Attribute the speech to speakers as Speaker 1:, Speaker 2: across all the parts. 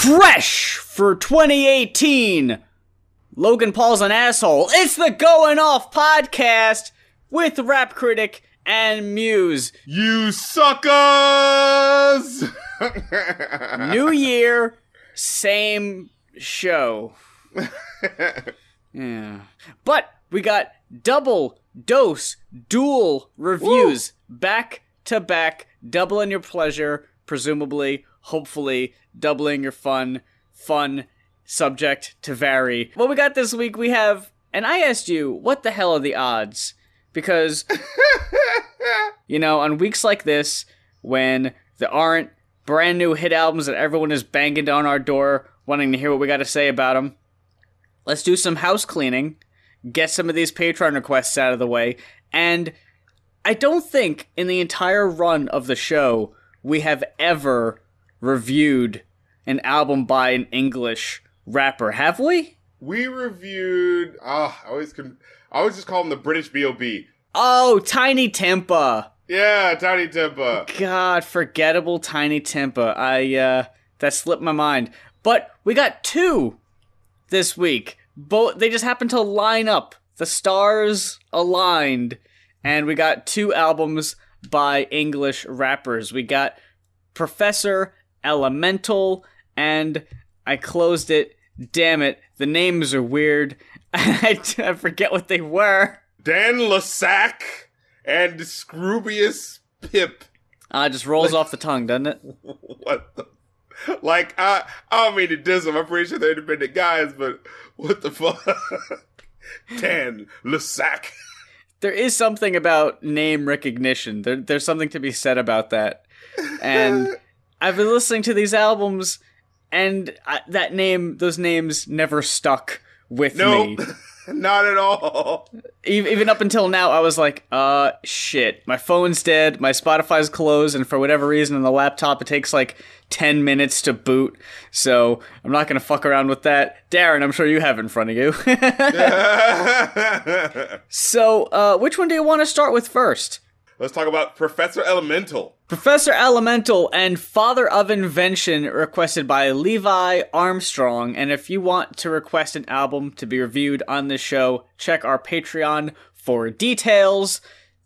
Speaker 1: Fresh for 2018. Logan Paul's an asshole. It's the Going Off podcast with Rap Critic and Muse.
Speaker 2: You suckers!
Speaker 1: New year, same show. Yeah. But we got double dose, dual reviews. Woo. Back to back, doubling your pleasure, presumably, hopefully, doubling your fun, subject to vary. What we got this week, we have, and I asked you, what the hell are the odds? Because, you know, on weeks like this, when there aren't brand new hit albums that everyone is banging down our door, wanting to hear what we got to say about them, let's do some house cleaning, get some of these Patreon requests out of the way, and I don't think in the entire run of the show we have ever reviewed an album by an English rapper, have we?
Speaker 2: We reviewed, I always just call him the British B.O.B.
Speaker 1: Oh, Tiny Timpa.
Speaker 2: Yeah, Tiny Timpa.
Speaker 1: God, forgettable Tiny Timpa. That slipped my mind. But we got two this week. They just happened to line up. The stars aligned. And we got two albums by English rappers. We got Professor Elemental, and I closed it. Damn it, the names are weird. I forget what they were.
Speaker 2: Dan Lassac and Scroobius Pip.
Speaker 1: Just rolls off the tongue, doesn't it?
Speaker 2: What the... Like, I don't mean to diss them. I'm pretty sure they're independent guys, but what the fuck? Dan Lassac. There
Speaker 1: is something about name recognition. There's something to be said about that. And I've been listening to these albums, and those names never stuck with me.
Speaker 2: Not at all.
Speaker 1: Even up until now, I was like, shit. My phone's dead, my Spotify's closed, and for whatever reason on the laptop, it takes like 10 minutes to boot, so I'm not gonna fuck around with that. Darren, I'm sure you have in front of you. So, which one do you want to start with first?
Speaker 2: Let's talk about Professor Elemental.
Speaker 1: Professor Elemental and Father of Invention, requested by Levi Armstrong. And if you want to request an album to be reviewed on this show, check our Patreon for details.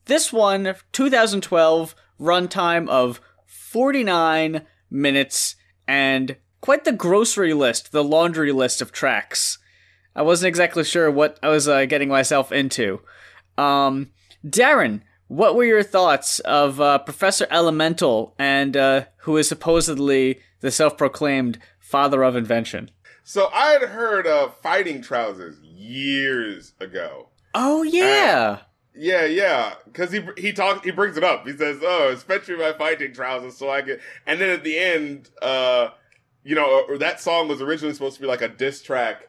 Speaker 1: This one, 2012, runtime of 49 minutes, and quite the grocery list, the laundry list of tracks. I wasn't exactly sure what I was getting myself into. Darren, what were your thoughts of Professor Elemental, and who is supposedly the self-proclaimed father of invention?
Speaker 2: So I had heard of Fighting Trousers years ago.
Speaker 1: Oh yeah.
Speaker 2: Yeah. Because he brings it up. He says, "Oh, especially my fighting trousers, so I get." And then at the end, that song was originally supposed to be like a diss track,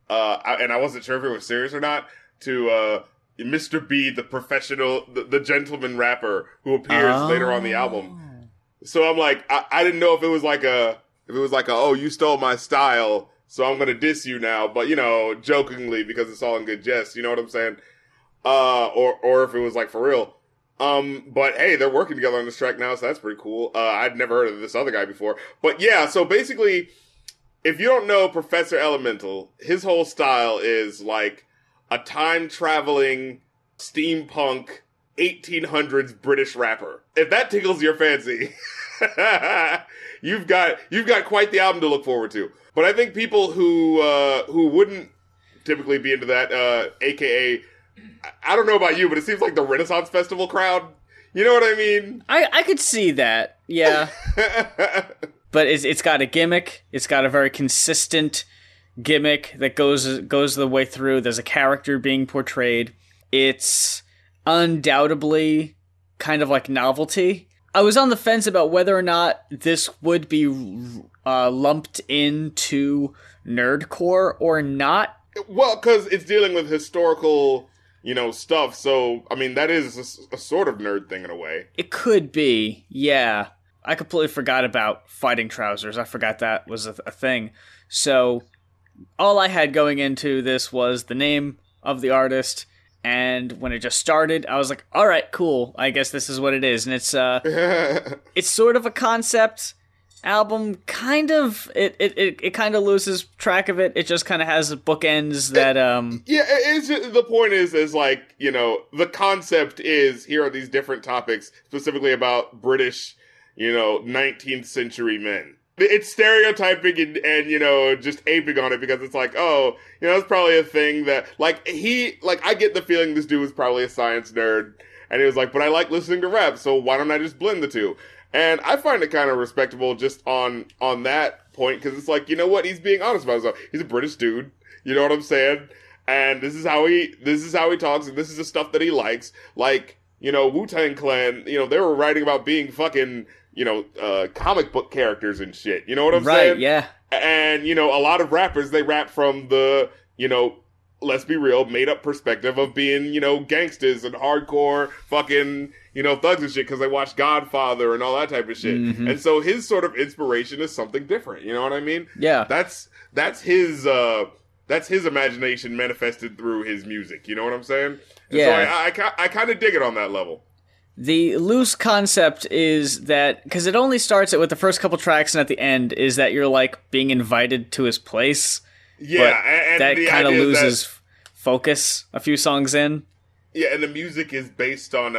Speaker 2: and I wasn't sure if it was serious or not, to Mr. B, the professional, the gentleman rapper who appears later on the album. So I'm like, I didn't know if it was like oh, you stole my style, so I'm gonna diss you now, but jokingly, because it's all in good jest, you know what I'm saying? Or if it was like for real. But hey, they're working together on this track now, so that's pretty cool. I'd never heard of this other guy before. But yeah, so basically, if you don't know Professor Elemental, his whole style is like a time-traveling, steampunk, 1800s British rapper. If that tickles your fancy, you've got quite the album to look forward to. But I think people who wouldn't typically be into that, aka, I don't know about you, but it seems like the Renaissance Festival crowd. You know what I mean? I
Speaker 1: could see that, yeah. But it's got a gimmick. It's got a very consistent gimmick that goes the way through. There's a character being portrayed. It's undoubtedly kind of like novelty. I was on the fence about whether or not this would be lumped into nerdcore or not.
Speaker 2: Well, because it's dealing with historical, stuff. So, I mean, that is a sort of nerd thing in a way.
Speaker 1: It could be, yeah. I completely forgot about Fighting Trousers. I forgot that was a thing. So all I had going into this was the name of the artist, and when it just started, I was like, all right, cool. I guess this is what it is. And it's it's sort of a concept. album kind of it kind of loses track of it. It just kind of has bookends that
Speaker 2: Yeah, it's just, the point is like, you know, the concept is here are these different topics specifically about British, you know, 19th century men. It's stereotyping and, you know, just aping on it because it's like, oh, you know, it's probably a thing that, like, I get the feeling this dude was probably a science nerd, and he was like, but I like listening to rap, so why don't I just blend the two? And I find it kind of respectable just on that point, because it's like, you know what, he's being honest about himself. He's a British dude, you know what I'm saying? And this is how he talks, and this is the stuff that he likes. Like, you know, Wu-Tang Clan, you know, they were writing about being fucking, you know, comic book characters and shit. You know what I'm saying?
Speaker 1: Right, yeah.
Speaker 2: And, you know, a lot of rappers, they rap from the, you know, let's be real, made up perspective of being, you know, gangsters and hardcore fucking, you know, thugs and shit because they watch Godfather and all that type of shit.
Speaker 1: Mm-hmm.
Speaker 2: And so his sort of inspiration is something different. You know what I mean?
Speaker 1: Yeah.
Speaker 2: That's his imagination manifested through his music. You know what I'm saying? And
Speaker 1: yeah.
Speaker 2: so I kind of dig it on that level.
Speaker 1: The loose concept is that, because it only starts with the first couple tracks and at the end, is that you're like being invited to his place.
Speaker 2: Yeah, and
Speaker 1: that kind of loses focus a few songs in.
Speaker 2: Yeah, and the music is based on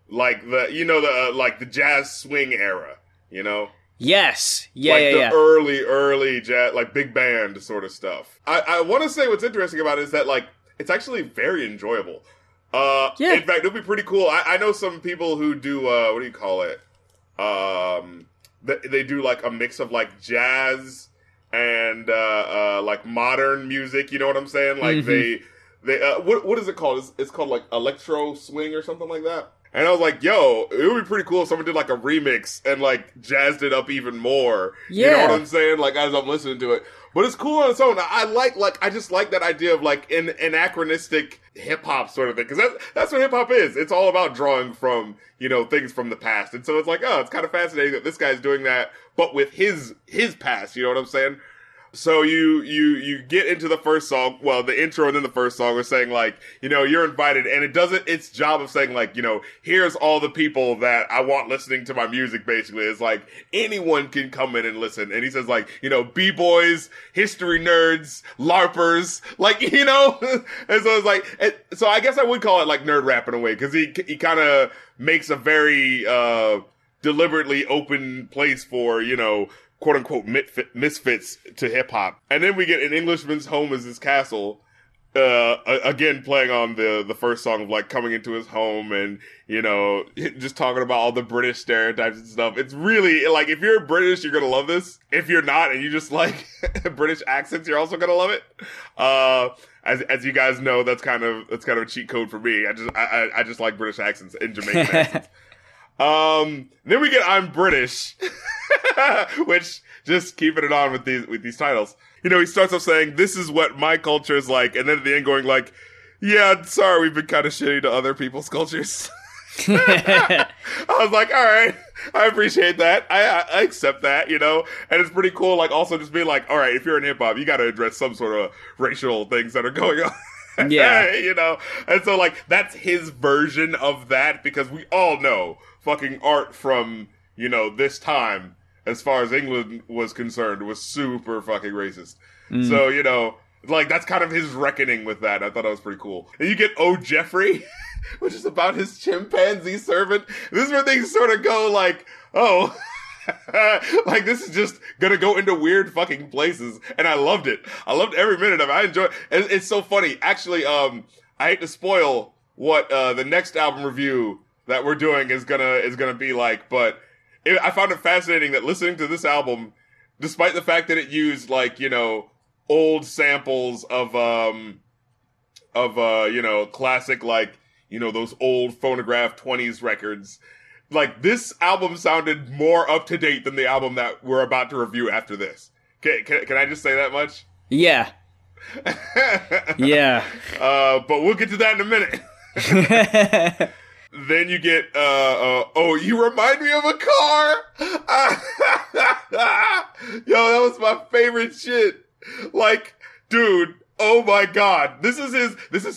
Speaker 2: like the, you know, the like the jazz swing era, you know.
Speaker 1: Yes, yeah,
Speaker 2: like
Speaker 1: yeah,
Speaker 2: the early jazz, like big band sort of stuff. I want to say what's interesting about it is that like it's actually very enjoyable. Yeah. In fact, it'll be pretty cool. I know some people who do, what do you call it? They do like a mix of like jazz and, like modern music, you know what I'm saying? Like mm-hmm. What is it called? It's called like electro swing or something like that. And I was like, yo, it would be pretty cool if someone did like a remix and like jazzed it up even more. Yeah. You know what I'm saying? Like as I'm listening to it. But it's cool on its own. I just like that idea of like an anachronistic hip hop sort of thing. Cause that's what hip hop is. It's all about drawing from, you know, things from the past. And so it's like, oh, it's kind of fascinating that this guy's doing that, but with his past, you know what I'm saying? So you get into the first song, well, the intro and then the first song was saying like, you know, you're invited, and it does its job of saying like, you know, here's all the people that I want listening to my music basically. It's like, anyone can come in and listen. And he says like, you know, B-boys, history nerds, LARPers, like, you know? And so it's like, so I guess I would call it like nerd rap in a way, because he kind of makes a very, deliberately open place for, you know, quote unquote misfits to hip hop. And then we get An Englishman's Home is His Castle, again playing on the first song of like coming into his home and, you know, just talking about all the British stereotypes and stuff. It's really like, if you're British, you're gonna love this. If you're not and you just like British accents, you're also gonna love it. As you guys know, that's kind of a cheat code for me. I just like British accents and Jamaican accents. Then we get I'm British, which, just keeping it on with these titles. You know, he starts off saying, this is what my culture is like, and then at the end going like, yeah, sorry, we've been kind of shitty to other people's cultures. I was like, all right, I appreciate that. I accept that, you know, and it's pretty cool. Like also just being like, all right, if you're in hip hop, you got to address some sort of racial things that are going on. Yeah. You know, and so like, that's his version of that, because we all know fucking art from, you know, this time, as far as England was concerned, was super fucking racist. So, you know, like, that's kind of his reckoning with that. I thought that was pretty cool. And you get Oh Jeffrey, which is about his chimpanzee servant. This is where things sort of go like, oh, like, this is just gonna go into weird fucking places. And I loved it. I loved every minute of it. I enjoyed it. It's so funny. Actually, I hate to spoil what the next album review that we're doing is gonna be like, but I found it fascinating that listening to this album, despite the fact that it used like, you know, old samples of you know, classic, like, you know, those old phonograph 20s records, like, this album sounded more up to date than the album that we're about to review after this. Can I just say that much?
Speaker 1: Yeah. Yeah.
Speaker 2: But we'll get to that in a minute. Then you get, oh, you remind me of a car? Yo, that was my favorite shit. Like, dude, oh my god. This is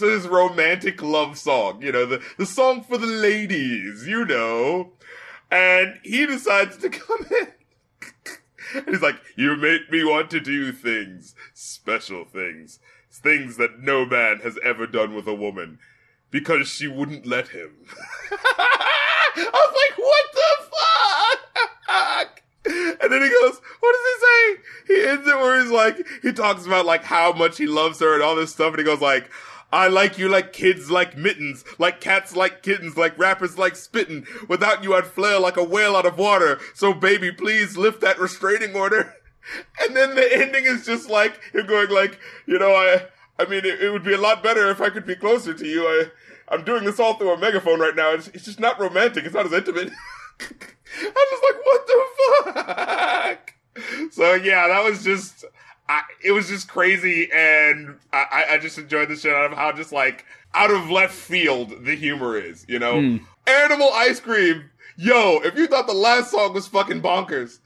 Speaker 2: his romantic love song, you know, the song for the ladies, you know. And he decides to come in And he's like, you make me want to do things, special things, things that no man has ever done with a woman, because she wouldn't let him. I was like, what the fuck? And then he goes, what does he say? He ends it where he's like, he talks about like how much he loves her and all this stuff, and he goes like, I like you like kids like mittens, like cats like kittens, like rappers like spittin'. Without you I'd flail like a whale out of water. So baby, please lift that restraining order. And then the ending is just like him going like, I mean, it would be a lot better if I could be closer to you. I'm doing this all through a megaphone right now. It's just not romantic. It's not as intimate. I'm just like, what the fuck? So yeah, that was just, it was just crazy, and I just enjoyed the shit out of how just like out of left field the humor is, Animal ice cream. Yo, if you thought the last song was fucking bonkers,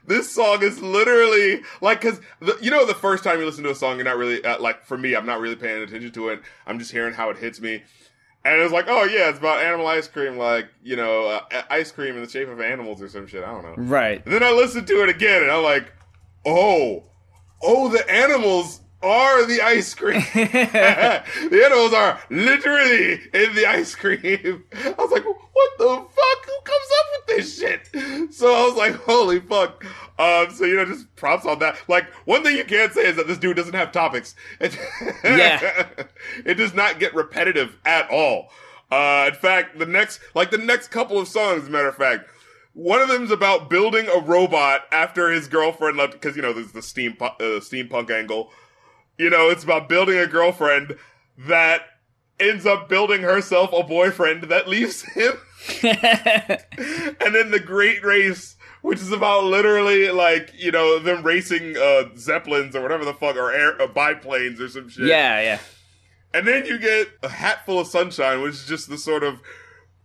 Speaker 2: this song is literally like, cause the first time you listen to a song, you're not really like, for me, I'm not really paying attention to it. I'm just hearing how it hits me. And it was like, oh yeah, it's about animal ice cream, like, ice cream in the shape of animals or some shit. I don't know.
Speaker 1: Right.
Speaker 2: And then I listened to it again, and I'm like, oh, the animals are the ice cream. The animals are literally in the ice cream. I was like, what the fuck? Who comes up with this shit? So I was like, holy fuck. So, just props on that. Like, one thing you can't say is that this dude doesn't have topics.
Speaker 1: Yeah.
Speaker 2: It does not get repetitive at all. In fact, the next couple of songs, as a matter of fact, one of them is about building a robot after his girlfriend left, because, there's the steampunk angle. It's about building a girlfriend that ends up building herself a boyfriend that leaves him. And then the Great Race, which is about literally, like, them racing Zeppelins or whatever the fuck, or biplanes or some shit.
Speaker 1: Yeah.
Speaker 2: And then you get A Hat Full of Sunshine, which is just the sort of...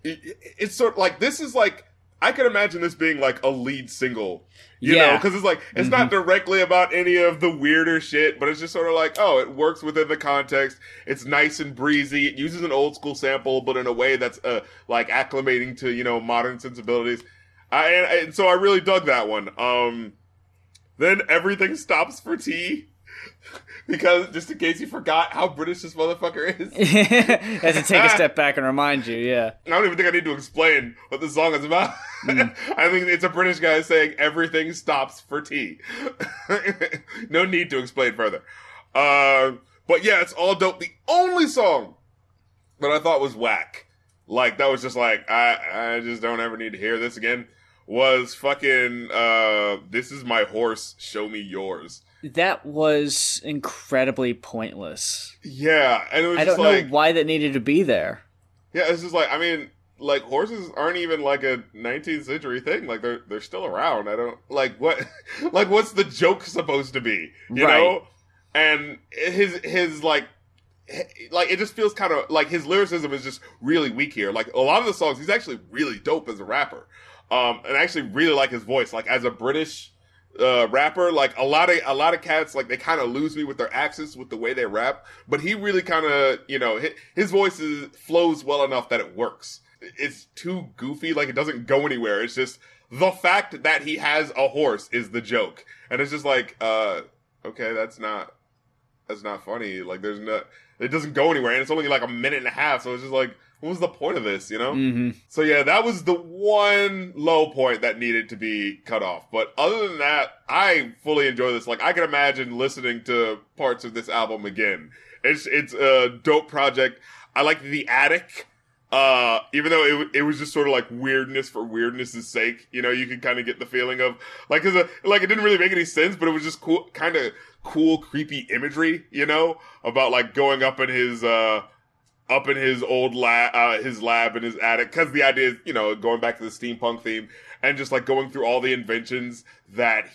Speaker 2: It's sort of like... This is like... I could imagine this being like a lead single. You know? Because it's like... It's not directly about any of the weirder shit, but it's just sort of like, oh, it works within the context. It's nice and breezy. It uses an old school sample, but in a way that's like acclimating to, modern sensibilities. And so I really dug that one. Then Everything Stops for Tea. Because, just in case you forgot how British this motherfucker is.
Speaker 1: Has to take a step back and remind you, yeah.
Speaker 2: I don't even think I need to explain what this song is about. I think it's a British guy saying everything stops for tea. No need to explain further. But yeah, it's all dope. The only song that I thought was whack, like, that was just like, I just don't ever need to hear this again, was fucking, This Is My Horse, Show Me Yours.
Speaker 1: That was incredibly pointless.
Speaker 2: Yeah, and it was
Speaker 1: I don't know why that needed to be there.
Speaker 2: Yeah, it's just like, I mean, like, horses aren't even like a 19th century thing. Like, they're still around. I don't, like, what, like, what's the joke supposed to be? You know? And his like, it just feels kind of, like, his lyricism is just really weak here. Like, a lot of the songs, he's actually really dope as a rapper. And I actually really like his voice. Like, as a British rapper, like, a lot of cats, like, they kind of lose me with their accents, with the way they rap, but he really kind of, his voice flows well enough that it works. It's too goofy, like, it doesn't go anywhere. It's just the fact that he has a horse is the joke, and it's just like, okay, that's not funny. Like, it doesn't go anywhere, and it's only like a minute and a half, so it's just like, what was the point of this, So yeah, that was the one low point that needed to be cut off. But other than that, I fully enjoy this. Like, I can imagine listening to parts of this album again. It's a dope project. I like The Attic. Even though it was just sort of like weirdness for weirdness' sake. You can kind of get the feeling of, like, it didn't really make any sense, but it was just cool, kind of cool, creepy imagery, about, like, going up in his old lab, his lab in his attic. Cause the idea is, going back to the steampunk theme and just, like, going through all the inventions that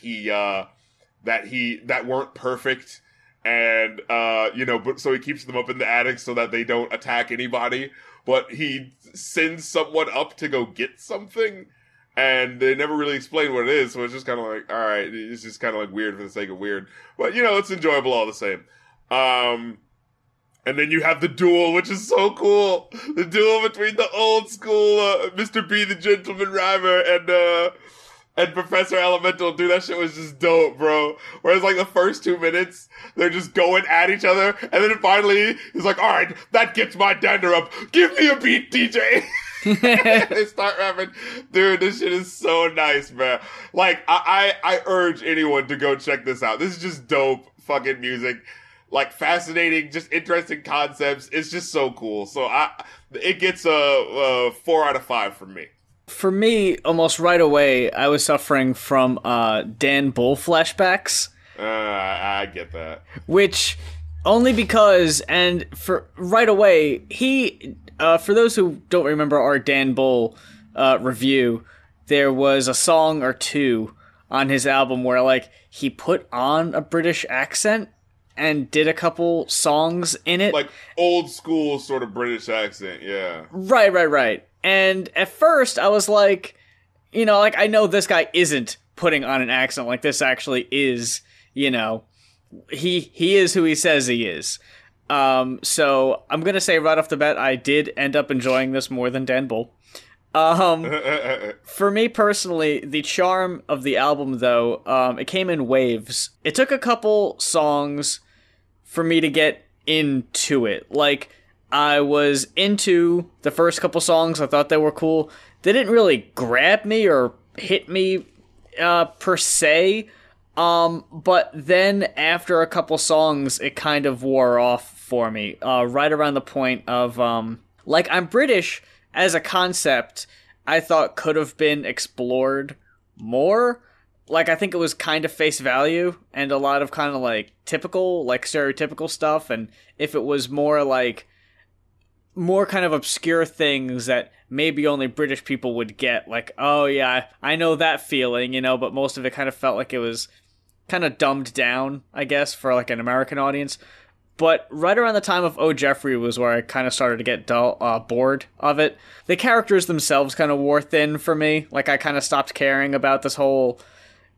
Speaker 2: that weren't perfect. And, but so he keeps them up in the attic so that they don't attack anybody, but he sends someone up to go get something, and they never really explain what it is. So it's just kind of like, all right, it's just kind of like weird for the sake of weird, but it's enjoyable all the same. And then you have the duel, which is so cool. The duel between the old school Mr. B, the Gentleman Rhymer, and Professor Elemental. Dude, that shit was just dope, bro. Whereas, like, the first 2 minutes, they're just going at each other. And then finally, he's like, all right, that gets my dander up. Give me a beat, DJ. They start rapping. Dude, this shit is so nice, man. Like, I urge anyone to go check this out. This is just dope fucking music. Like, fascinating, just interesting concepts. It's just so cool. So it gets a 4 out of 5 from me.
Speaker 1: For me, almost right away, I was suffering from Dan Bull flashbacks.
Speaker 2: I get that.
Speaker 1: Which, only because, and for right away, he, for those who don't remember our Dan Bull review, there was a song or two on his album where, like, he put on a British accent and did a couple songs in it.
Speaker 2: Like, old school sort of British accent, yeah.
Speaker 1: Right. And at first, I was like, you know, like, I know this guy isn't putting on an accent. Like, this actually is, you know, he is who he says he is. So I'm going to say right off the bat, I did end up enjoying this more than Dan Bull. For me personally, the charm of the album, though, it came in waves. It took a couple songs for me to get into it. Like, I was into the first couple songs. I thought they were cool. They didn't really grab me or hit me, per se. But then after a couple songs, it kind of wore off for me. Right around the point of, like, I'm British as a concept, I thought could have been explored more. Like, I think it was kind of face value and a lot of kind of, like, typical, like, stereotypical stuff. And if it was more, like, more kind of obscure things that maybe only British people would get, like, oh, yeah, I know that feeling, you know, but most of it kind of felt like it was kind of dumbed down, I guess, for, like, an American audience. But right around the time of Oh, Jeffrey was where I kind of started to get bored of it. The characters themselves kind of wore thin for me. Like, I kind of stopped caring about this whole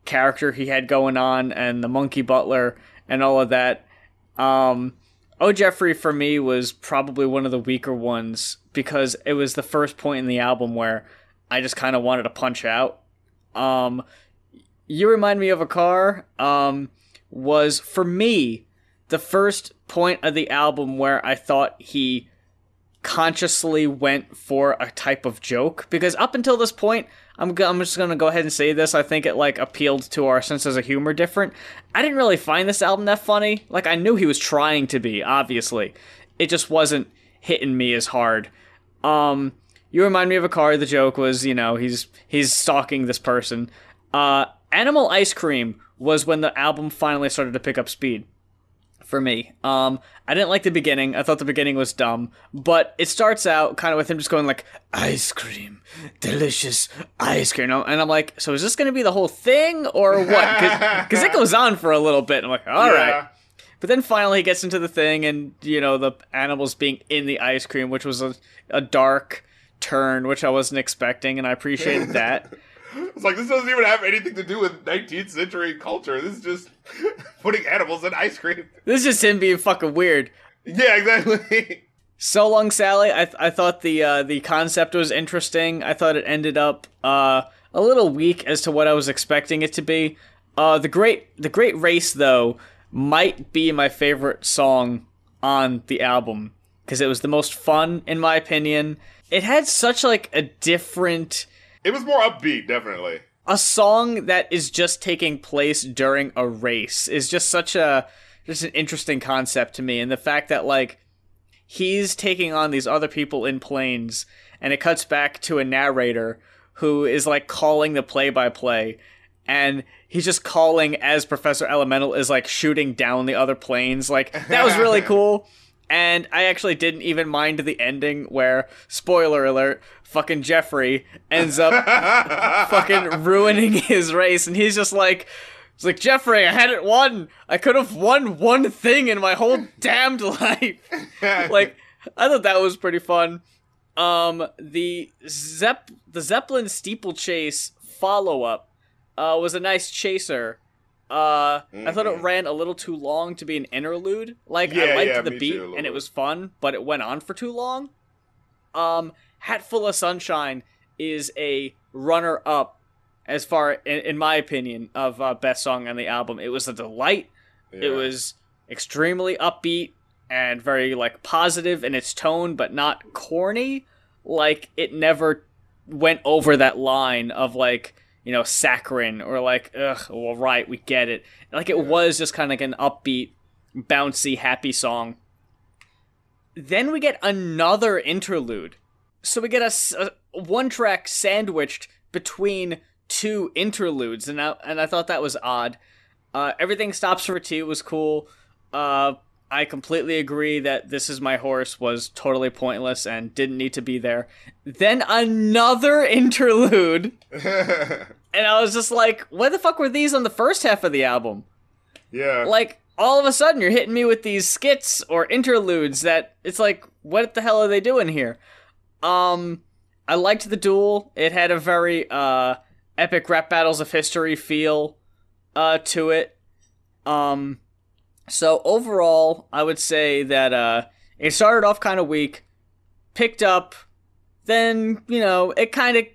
Speaker 1: character he had going on and the monkey butler and all of that. Oh, Jeffrey for me was probably one of the weaker ones because it was the first point in the album where I just kind of wanted to punch out. You Remind Me of a Car was, for me, the first point of the album where I thought he consciously went for a type of joke. Because up until this point, I'm just going to go ahead and say this, I think it, like, appealed to our senses of humor different. I didn't really find this album that funny. Like, I knew he was trying to be, obviously. It just wasn't hitting me as hard. You Remind Me of a Car, the joke was, you know, he's stalking this person. Animal Ice Cream was when the album finally started to pick up speed. For me. I didn't like the beginning. I thought the beginning was dumb. But it starts out kind of with him just going like, ice cream, delicious ice cream. And I'm like, so is this going to be the whole thing or what? Because it goes on for a little bit. I'm like, all right. But then finally he gets into the thing and, you know, the animals being in the ice cream, which was a dark turn, which I wasn't expecting. And I appreciated that.
Speaker 2: It's like, this doesn't even have anything to do with 19th century culture. This is just putting animals in ice cream.
Speaker 1: This is just him being fucking weird.
Speaker 2: Yeah, exactly.
Speaker 1: So Long Sally, I thought the concept was interesting. I thought it ended up a little weak as to what I was expecting it to be. The Great Race, though, might be my favorite song on the album because it was the most fun, in my opinion. It had such, like, a different...
Speaker 2: It was more upbeat, definitely.
Speaker 1: A song that is just taking place during a race is just an interesting concept to me. And the fact that, like, he's taking on these other people in planes, and it cuts back to a narrator who is, like, calling the play-by-play. And he's just calling as Professor Elemental is, like, shooting down the other planes. Like, that was really cool. And I actually didn't even mind the ending where, spoiler alert, fucking Jeffrey ends up fucking ruining his race. And he's just like, it's like, Jeffrey, I hadn't won. I could have won one thing in my whole damned life. Like, I thought that was pretty fun. The Zeppelin steeplechase follow-up was a nice chaser. I thought it ran a little too long to be an interlude. Like, I liked the beat, and it was fun, but it went on for too long. Hat Full of Sunshine is a runner-up, as far, in my opinion, of best song on the album. It was a delight. Yeah. It was extremely upbeat and very, like, positive in its tone, but not corny. Like, it never went over that line of, like, you know, saccharine, or like, ugh, well, right, we get it. Like, it was just kind of like an upbeat, bouncy, happy song. Then we get another interlude. So we get a one track sandwiched between two interludes, and I thought that was odd. Everything Stops for Tea was cool. I completely agree that This Is My Horse was totally pointless and didn't need to be there. Then another interlude. And I was just like, why the fuck were these on the first half of the album?
Speaker 2: Yeah.
Speaker 1: Like, all of a sudden you're hitting me with these skits or interludes that it's like, what the hell are they doing here? I liked the duel. It had a very epic Rap Battles of History feel to it. So overall, I would say that it started off kind of weak, picked up, then, you know, it kind of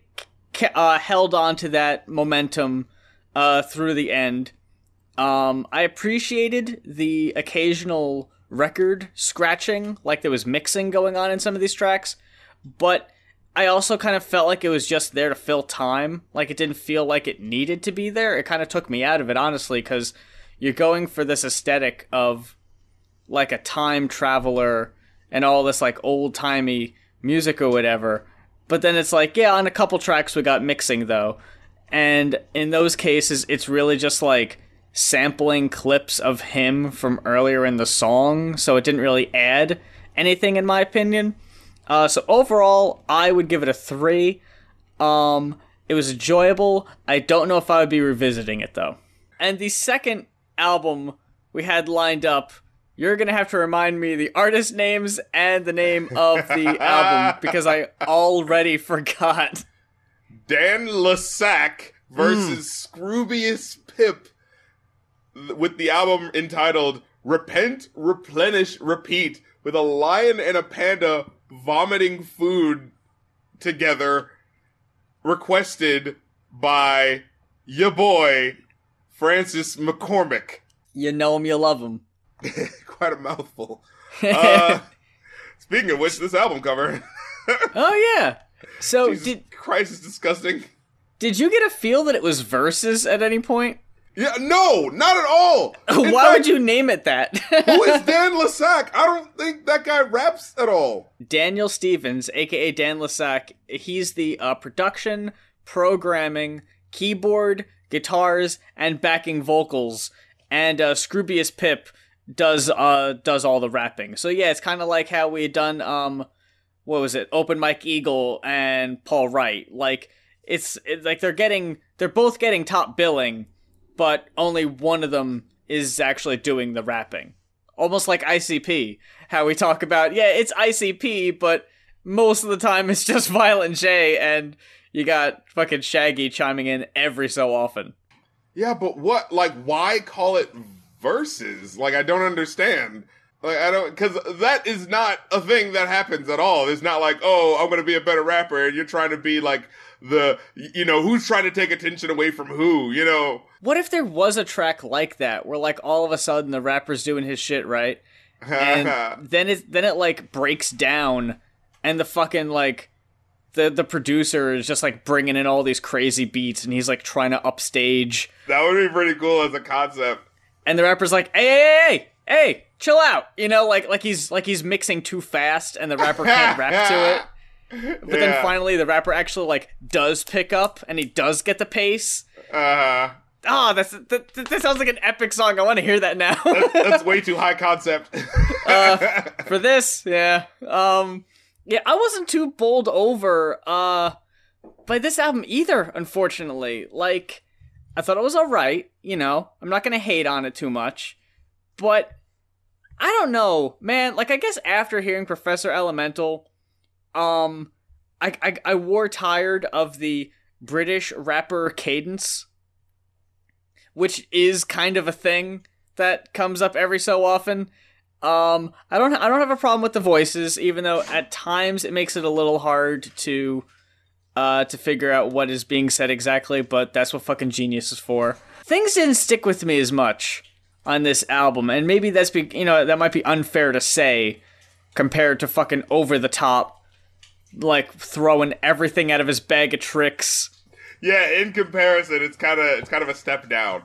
Speaker 1: held on to that momentum through the end. I appreciated the occasional record scratching, like there was mixing going on in some of these tracks, but I also kind of felt like it was just there to fill time. Like, it didn't feel like it needed to be there. It kind of took me out of it, honestly, because you're going for this aesthetic of, like, a time traveler and all this, like, old-timey music or whatever. But then it's like, yeah, on a couple tracks we got mixing, though. And in those cases, it's really just, like, sampling clips of him from earlier in the song, so it didn't really add anything, in my opinion. So overall, I would give it a 3. It was enjoyable. I don't know if I would be revisiting it, though. And the second album we had lined up, you're going to have to remind me the artist names and the name of the album, because I already forgot.
Speaker 2: Dan Lassac versus Scroobius Pip, with the album entitled Repent, Replenish, Repeat, with a lion and a panda vomiting food together, requested by ya boy, Francis McCormick.
Speaker 1: You know him, you love him.
Speaker 2: Quite a mouthful. Speaking of which, this album cover.
Speaker 1: Oh, yeah. So,
Speaker 2: Christ, is disgusting.
Speaker 1: Did you get a feel that it was verses at any point?
Speaker 2: Yeah, no, not at all.
Speaker 1: Why would you name it that?
Speaker 2: Who is Dan Lassac? I don't think that guy raps at all.
Speaker 1: Daniel Stevens, a.k.a. Dan Lassac, he's the production, programming, keyboard, guitars, and backing vocals. And Scroobius Pip does all the rapping. So yeah, it's kind of like how we had done, what was it, Open Mike Eagle and Paul Wright. Like, it's like they're both getting top billing, but only one of them is actually doing the rapping. Almost like ICP, how we talk about, yeah, it's ICP, but most of the time it's just Violent J, and you got fucking Shaggy chiming in every so often.
Speaker 2: Yeah, but what, like, why call it verses? Like, I don't understand. Like, I don't, because that is not a thing that happens at all. It's not like, oh, I'm going to be a better rapper, and you're trying to be like who's trying to take attention away from who, you know?
Speaker 1: What if there was a track like that, where, like, all of a sudden the rapper's doing his shit, right? And then it like breaks down, and the fucking, like, the producer is just, like, bringing in all these crazy beats, and he's, like, trying to upstage.
Speaker 2: That would be pretty cool as a concept.
Speaker 1: And the rapper's like, hey, chill out. You know, like he's mixing too fast, and the rapper can't rap to it. But then finally the rapper actually, like, does pick up, and he does get the pace. That sounds like an epic song. I want to hear that now.
Speaker 2: That's way too high concept.
Speaker 1: For this, yeah. Yeah, I wasn't too bowled over by this album either, unfortunately. Like, I thought it was alright, you know. I'm not gonna hate on it too much. But, I don't know, man. Like, I guess after hearing Professor Elemental, I wore tired of the British rapper cadence. which is kind of a thing that comes up every so often. I don't have a problem with the voices, even though at times it makes it a little hard to figure out what is being said exactly, but that's what fucking Genius is for. Things didn't stick with me as much on this album, and maybe that's that might be unfair to say compared to fucking Over the Top, like throwing everything out of his bag of tricks.
Speaker 2: Yeah, in comparison, it's kind of a step down.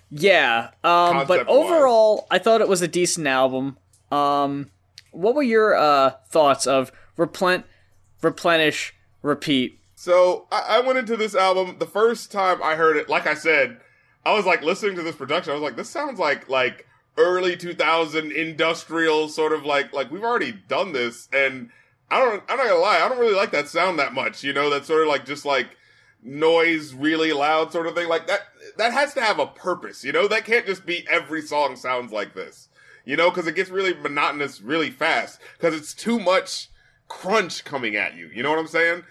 Speaker 1: Yeah, but overall, I thought it was a decent album. What were your thoughts of Replenish, Repeat?
Speaker 2: So, I went into this album, the first time I heard it, like I said, I was like listening to this production, I was like, this sounds like early 2000 industrial sort of like we've already done this, and I'm not gonna lie, I don't really like that sound that much, that sort of like just like noise really loud sort of thing, like that has to have a purpose, that can't just be every song sounds like this, because it gets really monotonous really fast, because it's too much crunch coming at you, you know what I'm saying?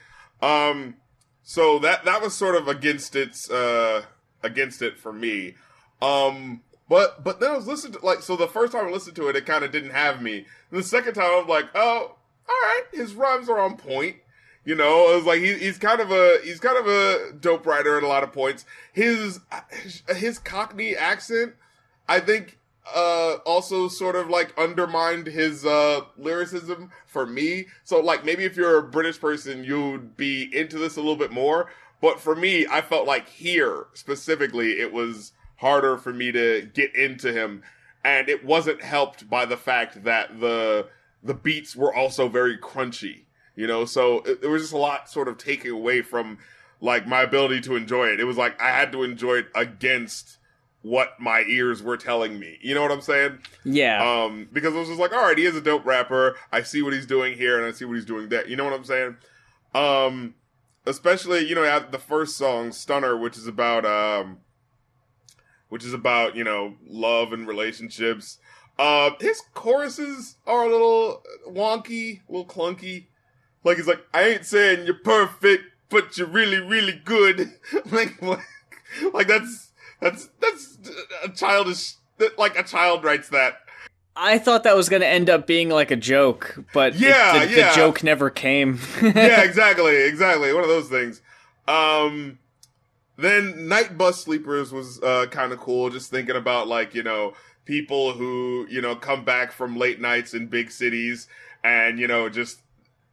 Speaker 2: So that was sort of against it for me. But then I was listening to, so the first time I listened to it, it kind of didn't have me. And the second time I was like, oh, alright, his rhymes are on point. I was like, he's kind of a dope writer at a lot of points. His Cockney accent, I think, also sort of like undermined his lyricism for me. So like maybe if you're a British person, you'd be into this a little bit more. But for me, I felt like here specifically, it was harder for me to get into him, and it wasn't helped by the fact that the beats were also very crunchy. So there was just a lot sort of taken away from like my ability to enjoy it. It was like I had to enjoy it against what my ears were telling me. You know what I'm saying?
Speaker 1: Yeah.
Speaker 2: Because it was just like, all right, he is a dope rapper. I see what he's doing here, and I see what he's doing there. You know what I'm saying? Especially, the first song, Stunner, which is about, love and relationships. His choruses are a little wonky, a little clunky. Like, he's like, I ain't saying you're perfect, but you're really, really good. like that's a childish, like a child writes that.
Speaker 1: I thought that was going to end up being like a joke, but the joke never came.
Speaker 2: Yeah, exactly. One of those things. Then Night Bus Sleepers was kind of cool, just thinking about people who, come back from late nights in big cities and,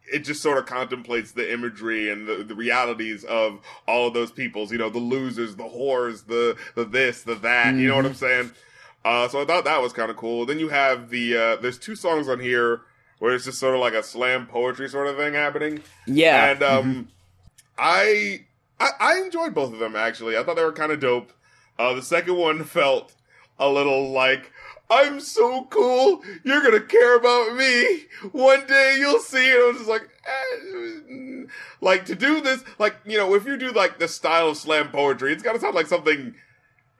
Speaker 2: it just sort of contemplates the imagery and the realities of all of those peoples, the losers, the whores, the this, the that, you know what I'm saying? So I thought that was kind of cool. Then you have there's two songs on here where it's just sort of like a slam poetry sort of thing happening.
Speaker 1: Yeah.
Speaker 2: And, I enjoyed both of them, actually. I thought they were kind of dope. The second one felt a little like, I'm so cool, you're gonna care about me, one day you'll see. And I was just like, to do this, if you do, the style of slam poetry, it's gotta sound like something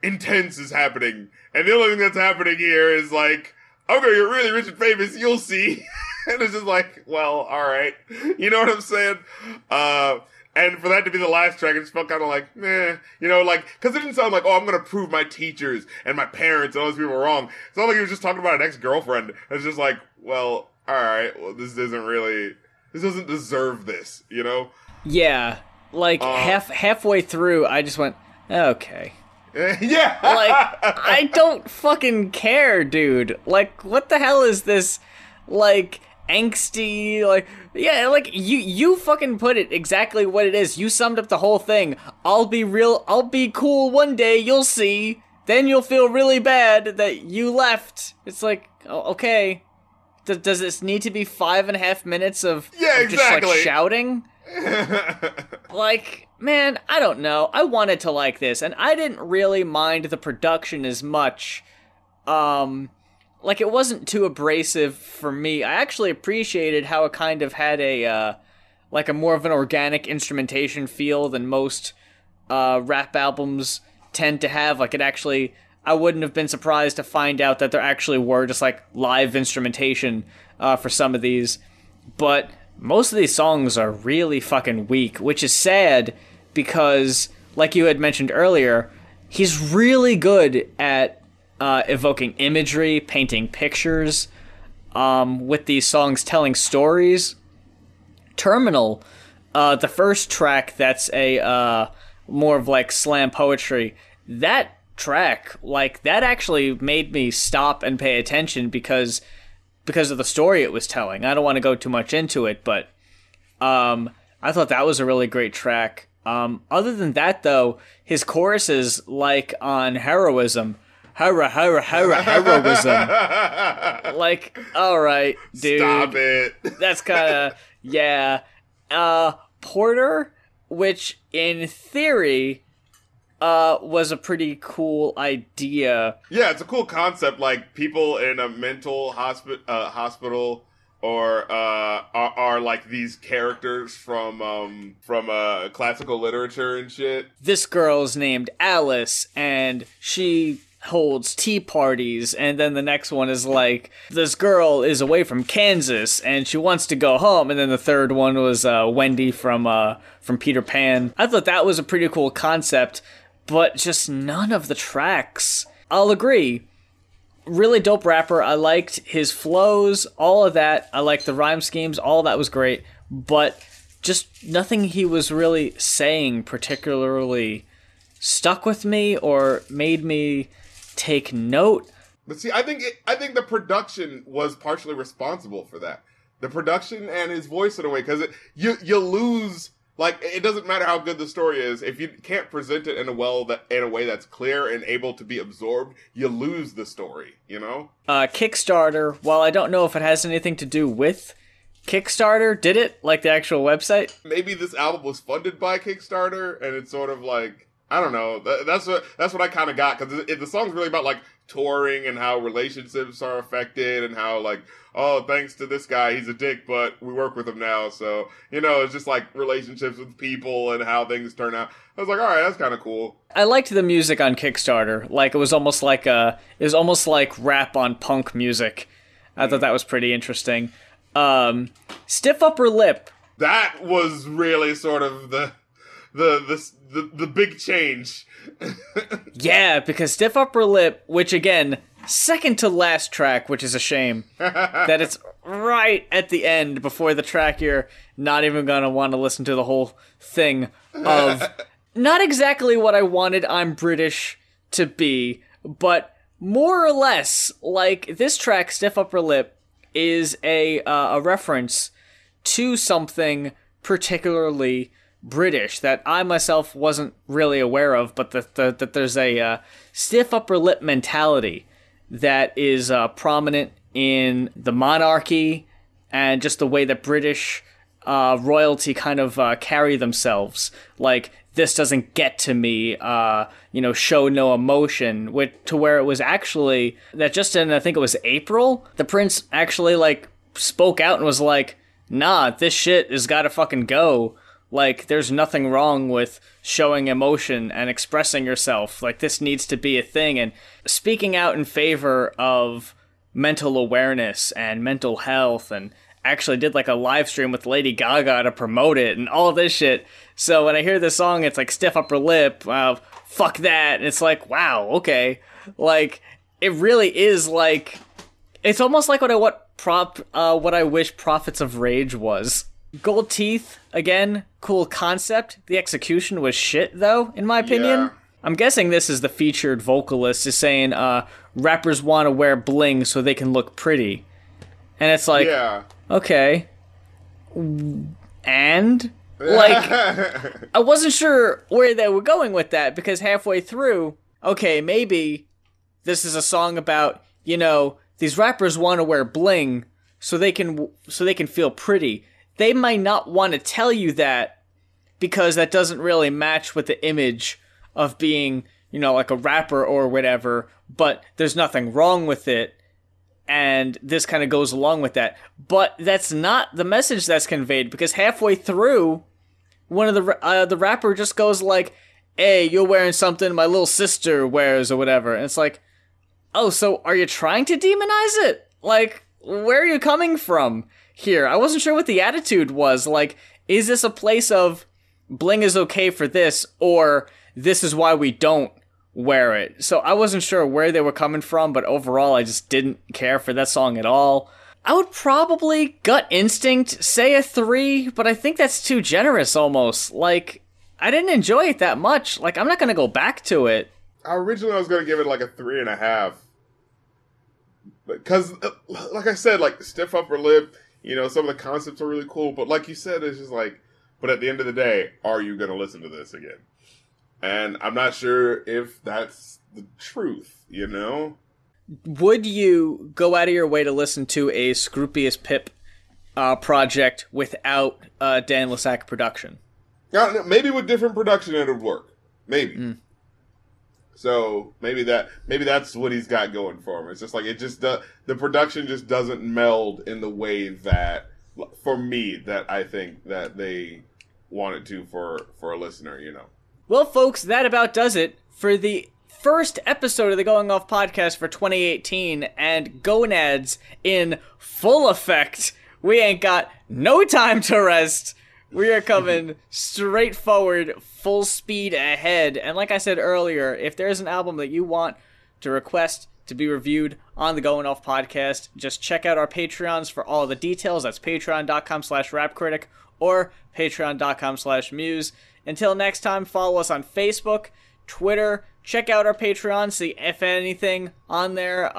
Speaker 2: intense is happening. And the only thing that's happening here is, I'm gonna get really rich and famous, you'll see. And it's just like, well, alright. You know what I'm saying? And for that to be the last track, it just felt kind of like, meh. Because it didn't sound like, oh, I'm going to prove my teachers and my parents and all those people wrong. It sounded like he was just talking about an ex-girlfriend. It's just like, well, alright, well, this doesn't deserve this,
Speaker 1: Yeah. Halfway through, I just went, okay.
Speaker 2: Yeah!
Speaker 1: I don't fucking care, dude. What the hell is this, angsty, you fucking put it exactly what it is. You summed up the whole thing. I'll be cool one day, you'll see. Then you'll feel really bad that you left. It's like, okay. Does this need to be 5.5 minutes of just, shouting? Man, I don't know. I wanted to like this, and I didn't really mind the production as much. It wasn't too abrasive for me. I actually appreciated how it kind of had a more of an organic instrumentation feel than most rap albums tend to have. I wouldn't have been surprised to find out that there actually were just live instrumentation for some of these. But most of these songs are really fucking weak, which is sad because, like you had mentioned earlier, he's really good at evoking imagery, painting pictures, with these songs telling stories. Terminal, the first track that's a more of like slam poetry, that track, like, that actually made me stop and pay attention because of the story it was telling. I don't want to go too much into it, but I thought that was a really great track. Other than that, though, his choruses, like on Heroism, heroism. Like, all right, dude.
Speaker 2: Stop it.
Speaker 1: That's kind of, yeah. Porter, which in theory was a pretty cool idea.
Speaker 2: Yeah, it's a cool concept. Like, people in a mental hospital or are like these characters from classical literature and shit.
Speaker 1: This girl's named Alice, and she holds tea parties, and then the next one is like, this girl is away from Kansas and she wants to go home, and then the third one was Wendy from Peter Pan. I thought that was a pretty cool concept, but just none of the tracks. I'll agree, really dope rapper. I liked his flows, all of that. I liked the rhyme schemes, all of that was great, but just nothing he was really saying particularly stuck with me or made me take note.
Speaker 2: But see, I think the production was partially responsible for that. The production and his voice in a way, because you lose. Like, it doesn't matter how good the story is, if you can't present it in a way that's clear and able to be absorbed, you lose the story, you know?
Speaker 1: Kickstarter, while I don't know if it has anything to do with Kickstarter, did it? Like the actual website?
Speaker 2: Maybe this album was funded by Kickstarter, and it's sort of like, I don't know. That's what I kind of got, because the song's really about, like, touring and how relationships are affected and how, like, oh, thanks to this guy, he's a dick, but we work with him now. So, you know, it's just like relationships with people and how things turn out. I was like, all right, that's kind of cool.
Speaker 1: I liked the music on Kickstarter. Like, it was almost like rap on punk music. I thought that was pretty interesting. Stiff Upper Lip.
Speaker 2: That was really sort of the big change.
Speaker 1: Yeah, because Stiff Upper Lip, which again, second to last track, which is a shame, that it's right at the end before the track you're not even gonna want to listen to the whole thing of not exactly what I wanted I'm British to be, but more or less, like, this track, Stiff Upper Lip, is a reference to something particularly British that I myself wasn't really aware of, but that there's a stiff upper lip mentality that is prominent in the monarchy and just the way that British royalty kind of carry themselves. Like, this doesn't get to me, show no emotion, to where it was actually that just in, I think it was April, the prince actually, like, spoke out and was like, nah, this shit has gotta fucking go. Like, there's nothing wrong with showing emotion and expressing yourself. Like, this needs to be a thing. And speaking out in favor of mental awareness and mental health, and actually did, like, a live stream with Lady Gaga to promote it and all this shit. So when I hear this song, it's like Stiff Upper Lip, fuck that. And it's like, wow, okay. Like, it really is like, it's almost like what I wish Prophets of Rage was. Gold Teeth, again, cool concept. The execution was shit, though, in my opinion.
Speaker 2: Yeah.
Speaker 1: I'm guessing this is the featured vocalist is saying, rappers want to wear bling so they can look pretty. And it's like,
Speaker 2: yeah.
Speaker 1: Okay. And? Like, I wasn't sure where they were going with that, because halfway through, okay, maybe this is a song about, these rappers want to wear bling so they can feel pretty. They might not want to tell you that because that doesn't really match with the image of being, like a rapper or whatever, but there's nothing wrong with it, and this kind of goes along with that. But that's not the message that's conveyed, because halfway through, one of the rapper just goes like, hey, you're wearing something my little sister wears or whatever, and it's like, oh, so are you trying to demonize it? Like, where are you coming from here? I wasn't sure what the attitude was. Like, is this a place of bling is okay for this, or this is why we don't wear it. So I wasn't sure where they were coming from, but overall I just didn't care for that song at all. I would probably, gut instinct, say a 3, but I think that's too generous almost. Like, I didn't enjoy it that much. Like, I'm not going to go back to it.
Speaker 2: Originally I was going to give it like a 3.5. Because, like I said, like, stiff upper lip, you know, some of the concepts are really cool, but like you said, it's just like, but at the end of the day, are you going to listen to this again? And I'm not sure if that's the truth, you know?
Speaker 1: Would you go out of your way to listen to a Scroobius Pip project without Dan Lissac production?
Speaker 2: Yeah, maybe with different production it would work. Maybe. So maybe that's what he's got going for him. It's just like the production just doesn't meld in the way that, for me, that I think that they wanted to for a listener, you know.
Speaker 1: Well, folks, that about does it for the first episode of the Going Off podcast for 2018, and gonads in full effect. We ain't got no time to rest. We are coming straight forward, full speed ahead. And like I said earlier, if there's an album that you want to request to be reviewed on the Going Off podcast, just check out our Patreons for all the details. That's patreon.com/rapcritic or patreon.com/muse. Until next time, follow us on Facebook, Twitter. Check out our Patreon, see if anything on there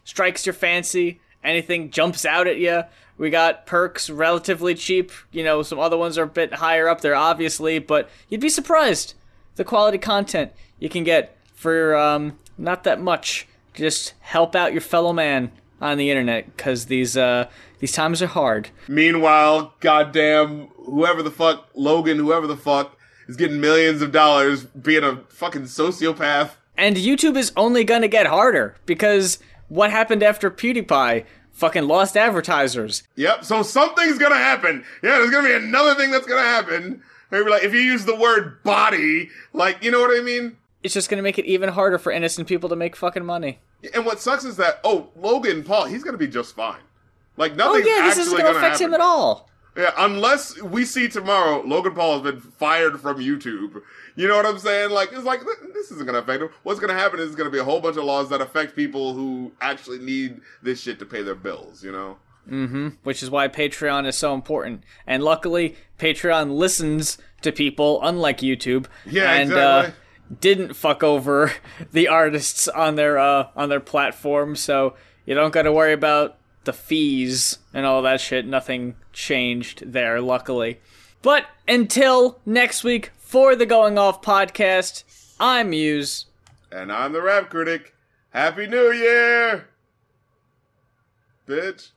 Speaker 1: strikes your fancy, anything jumps out at you. We got perks relatively cheap. You know, some other ones are a bit higher up there, obviously, but you'd be surprised the quality content you can get for not that much. Just help out your fellow man on the internet, because these times are hard.
Speaker 2: Meanwhile, goddamn, whoever the fuck, is getting millions of dollars being a fucking sociopath.
Speaker 1: And YouTube is only gonna get harder, because what happened after PewDiePie? Fucking lost advertisers.
Speaker 2: Yep, so something's gonna happen. Yeah, there's gonna be another thing that's gonna happen. Maybe like, if you use the word body, like, you know what I mean?
Speaker 1: It's just gonna make it even harder for innocent people to make fucking money.
Speaker 2: And what sucks is that, Logan Paul, he's gonna be just fine. Like, nothing's
Speaker 1: this isn't gonna affect him at all.
Speaker 2: Yeah, unless we see tomorrow Logan Paul has been fired from YouTube. You know what I'm saying? Like, it's like, this isn't going to affect him. What's going to happen is going to be a whole bunch of laws that affect people who actually need this shit to pay their bills, you know?
Speaker 1: Mm-hmm. Which is why Patreon is so important. And luckily, Patreon listens to people, unlike YouTube.
Speaker 2: Yeah,
Speaker 1: and,
Speaker 2: exactly.
Speaker 1: Didn't fuck over the artists on their platform, so you don't got to worry about the fees and all that shit. Nothing changed there, luckily. But until next week, for the Going Off podcast, I'm Muse.
Speaker 2: And I'm the Rap Critic. Happy New Year! Bitch.